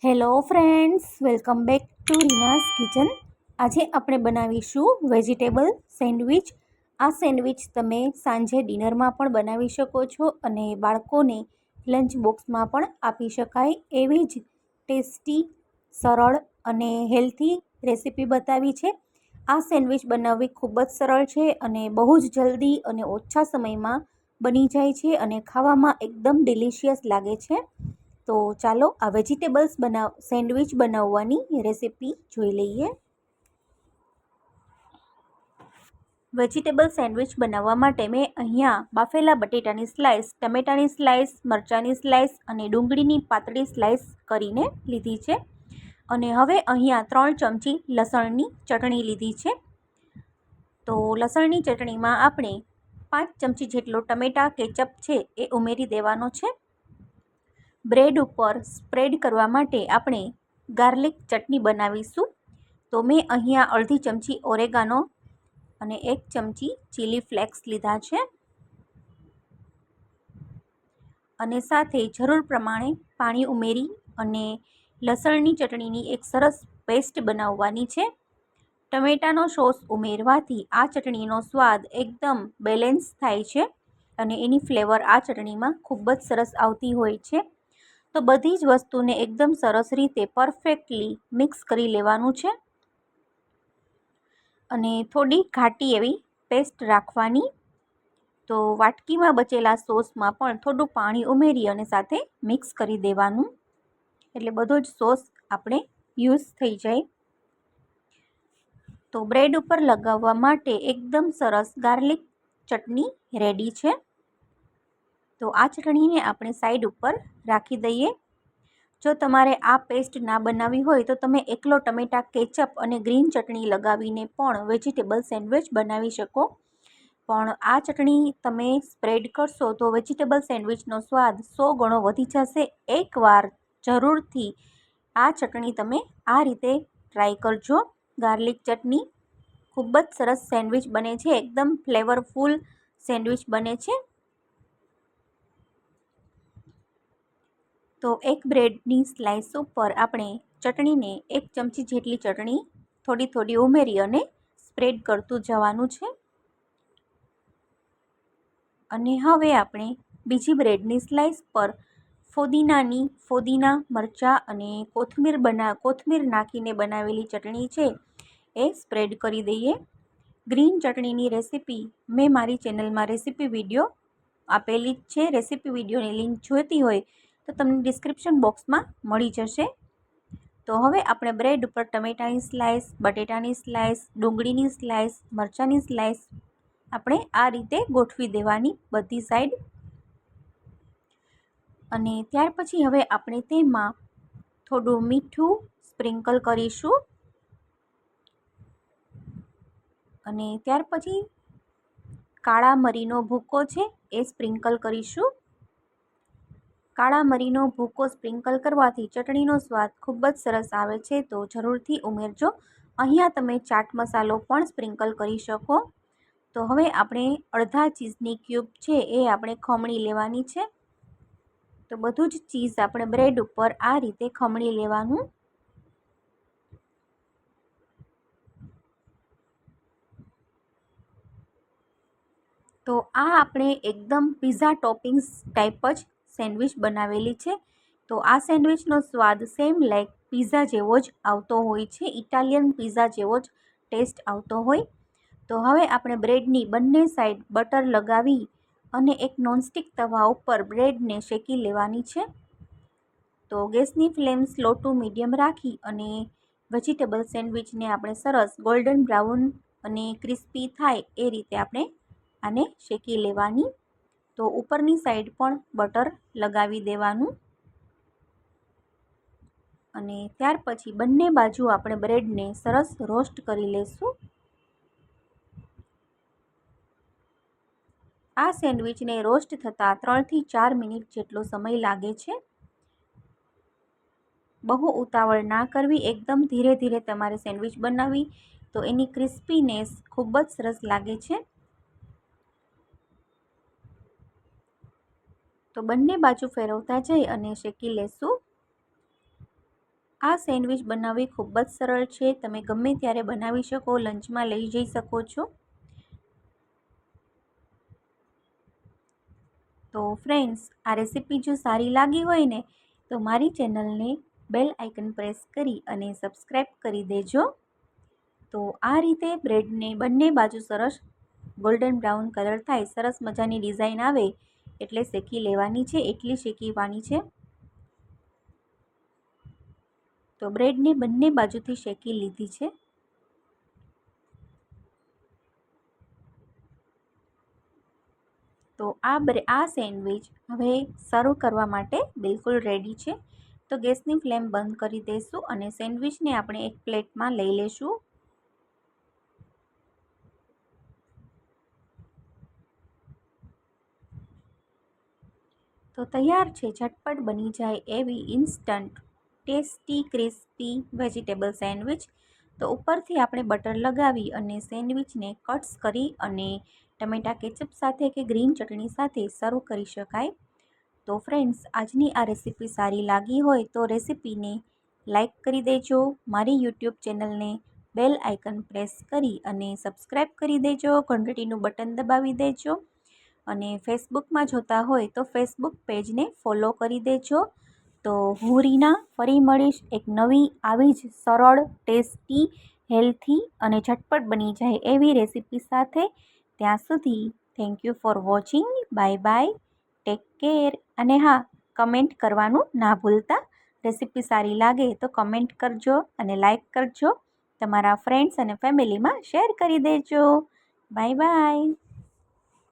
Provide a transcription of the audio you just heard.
Hello friends, welcome back to Reena's kitchen. આજે આપણે બનાવીશું વેજીટેબલ સેન્ડવિચ. આ સેન્ડવિચ તમે સાંજે ડિનરમાં પણ બનાવી શકો છો અને બાળકોને લંચ બોક્સમાં પણ આપી શકાય એવી જ ટેસ્ટી, સરળ અને હેલ્થી રેસીપી બતાવી છે. આ સેન્ડવિચ બનાવવી ખૂબ જ સરળ છે અને બહુ જ જલ્દી અને ઓછા સમયમાં બની જાય છે અને ખાવામાં એકદમ ડિલિશિયસ લાગે છે. તો ચાલો આ વેજીટેબલ્સ સેન્ડવિચ બનાવવાની રેસીપી જોઈ લઈએ. વેજીટેબલ સેન્ડવિચ બનાવવા માટે મેં અહીંયા બાફેલા બટેટાની સ્લાઇસ, ટમેટાની સ્લાઇસ, મરચાંની સ્લાઇસ અને ડુંગળીની પાતળી સ્લાઇસ કરીને લીધી છે. અને હવે અહીંયા 3 ચમચી લસણની ચટણી લીધી છે. તો લસણની ચટણીમાં આપણે 5 ચમચી જેટલો ટમેટા કેચઅપ છે એ ઉમેરી દેવાનો છે. બ્રેડ ઉપર સ્પ્રેડ કરવા માટે આપણે ગાર્લિક ચટણી બનાવીશું. તો મેં અહીંયા અડધી ચમચી ઓરેગાનો અને 1 ચમચી ચીલી ફ્લેક્સ લીધા છે અને સાથે જરૂર પ્રમાણે પાણી ઉમેરી અને લસણની ચટણીની એક સરસ પેસ્ટ બનાવવાની છે. ટમેટાનો સોસ ઉમેરવાથી આ ચટણીનો સ્વાદ એકદમ બેલેન્સ થાય છે અને એની ફ્લેવર આ ચટણીમાં ખૂબ જ સરસ આવતી હોય છે. તો બધી જ વસ્તુને એકદમ સરસ રીતે પરફેક્ટલી મિક્સ કરી લેવાનું છે અને થોડી ઘાટી એવી પેસ્ટ રાખવાની. તો વાટકીમાં બચેલા સોસમાં પણ થોડું પાણી ઉમેરી અને સાથે મિક્સ કરી દેવાનું, એટલે બધો જ સોસ આપણે યુઝ થઈ જાય. તો બ્રેડ ઉપર લગાવવા માટે એકદમ સરસ ગાર્લિક ચટણી રેડી છે. તો આ ચટણીને આપણે સાઈડ ઉપર રાખી દઈએ. જો તમારે આ પેસ્ટ ના બનાવવી હોય તો તમે એકલો ટમેટા કેચઅપ અને ગ્રીન ચટણી લગાવીને પણ વેજીટેબલ સેન્ડવિચ બનાવી શકો. પણ આ ચટણી તમે સ્પ્રેડ કરશો તો વેજીટેબલ સેન્ડવિચનો સ્વાદ 100 ગણો વધી જશે. એકવાર જરૂરથી આ ચટણી તમે આ રીતે ટ્રાય કરજો. ગાર્લિક ચટણી ખૂબ જ સરસ સેન્ડવિચ બને છે, એકદમ ફ્લેવરફુલ સેન્ડવિચ બને છે. તો એક બ્રેડની સ્લાઇસ ઉપર આપણે ચટણીને 1 ચમચી જેટલી ચટણી થોડી ઉમેરી અને સ્પ્રેડ કરતું જવાનું છે. અને હવે આપણે બીજી બ્રેડની સ્લાઇસ પર ફોદીના, મરચાં અને કોથમીર નાખીને બનાવેલી ચટણી છે એ સ્પ્રેડ કરી દઈએ. ગ્રીન ચટણીની રેસીપી મેં મારી ચેનલમાં રેસીપી વિડીયો આપેલી જ છે. રેસીપી વિડીયોની લિંક જોઈતી હોય તો તમને ડિસ્ક્રિપ્શન બોક્સમાં મળી જશે. તો હવે આપણે બ્રેડ ઉપર ટમેટાની સ્લાઇસ, બટેટાની સ્લાઇસ, ડુંગળીની સ્લાઇસ, મરચાંની સ્લાઇસ આપણે આ રીતે ગોઠવી દેવાની બધી સાઈડ. અને ત્યાર પછી હવે આપણે તેમાં થોડું મીઠું સ્પ્રિંકલ કરીશું અને ત્યાર પછી કાળા મરીનો ભૂકો છે એ સ્પ્રિંકલ કરીશું. કાળા મરીનો ભૂકો સ્પ્રિંકલ કરવાથી ચટણીનો સ્વાદ ખૂબ જ સરસ આવે છે, તો જરૂરથી ઉમેરજો. અહીંયા તમે ચાટ મસાલો પણ સ્પ્રિંકલ કરી શકો. તો હવે આપણે અડધા ચીઝની ક્યુબ છે એ આપણે ખમણી લેવાની છે. તો બધું જ ચીઝ આપણે બ્રેડ ઉપર આ રીતે ખમણી લેવાનું. તો આ આપણે એકદમ પિઝા ટોપિંગ્સ ટાઈપ જ સેન્ડવિચ બનાવેલી છે. તો આ સેન્ડવિચનો સ્વાદ સેમ લાઈક પિઝા જેવો જ આવતો હોય છે, ઇટાલિયન પિઝા જેવો જ ટેસ્ટ આવતો હોય. તો હવે આપણે બ્રેડની બંને સાઈડ બટર લગાવી અને એક નોનસ્ટિક તવા ઉપર બ્રેડને શેકી લેવાની છે. તો ગેસની ફ્લેમ સ્લો ટુ મીડિયમ રાખી અને વેજીટેબલ સેન્ડવિચને આપણે સરસ ગોલ્ડન બ્રાઉન અને ક્રિસ્પી થાય એ રીતે આપણે આને શેકી લેવાની. તો ઉપરની સાઈડ પણ બટર લગાવી દેવાનું અને ત્યાર પછી બંને બાજુ આપણે બ્રેડને સરસ રોસ્ટ કરી લેશું. આ સેન્ડવિચને રોસ્ટ થતાં 3 થી 4 મિનિટ જેટલો સમય લાગે છે. બહુ ઉતાવળ ના કરવી, એકદમ ધીરે ધીરે તમારે સેન્ડવિચ બનાવવી, તો એની ક્રિસ્પીનેસ ખૂબ જ સરસ લાગે છે. તો બંને બાજુ ફેરવતા જઈ અને શેકી લેશું. આ સેન્ડવિચ બનાવવી ખૂબ જ સરળ છે. તમે ગમે ત્યારે બનાવી શકો, લંચમાં લઈ જઈ શકો છો. તો ફ્રેન્ડ્સ, આ રેસીપી જો સારી લાગી હોય ને તો મારી ચેનલને બેલ આઇકન પ્રેસ કરી અને સબસ્ક્રાઈબ કરી દેજો. તો આ રીતે બ્રેડને બંને બાજુ સરસ ગોલ્ડન બ્રાઉન કલર થાય, સરસ મજાની ડિઝાઇન આવે એટલે શેકી લેવાની છે, એટલી શેકીવાની છે. તો બ્રેડને બંને બાજુથી શેકી લીધી છે. તો આ સેન્ડવિચ હવે સર્વ કરવા માટે બિલકુલ રેડી છે. તો ગેસની ફ્લેમ બંધ કરી દઈશું અને સેન્ડવિચને આપણે એક પ્લેટમાં લઈ લેશું. તો તૈયાર છે ઝટપટ બની જાય એવી instant tasty crispy vegetable sandwich. તો ઉપરથી આપણે બટર લગાવી અને સેન્ડવિચને કટ્સ કરી અને ટમેટા કેચઅપ સાથે કે ગ્રીન ચટણી સાથે સર્વ કરી શકાય. તો ફ્રેન્ડ્સ, આજની આ રેસીપી સારી લાગી હોય તો રેસીપીને લાઈક કરી દેજો. મારી યુટ્યુબ ચેનલને બેલ આઇકન પ્રેસ કરી અને સબસ્ક્રાઈબ કરી દેજો. ઘંટડીનું બટન દબાવી દેજો. અને ફેસબુકમાં જોતા હોય તો ફેસબુક પેજને ફોલો કરી દેજો. તો હું રીના ફરી મળીશ એક નવી આવી જ સરળ, ટેસ્ટી, હેલ્થી અને ઝટપટ બની જાય એવી રેસીપી સાથે. ત્યાં સુધી thank you for watching. Bye bye, take care. અને હા, કમેન્ટ કરવાનું ના ભૂલતા. રેસીપી સારી લાગે તો કમેન્ટ કરજો અને લાઈક કરજો. તમારા ફ્રેન્ડ્સ અને ફેમિલીમાં શેર કરી દેજો. Bye bye.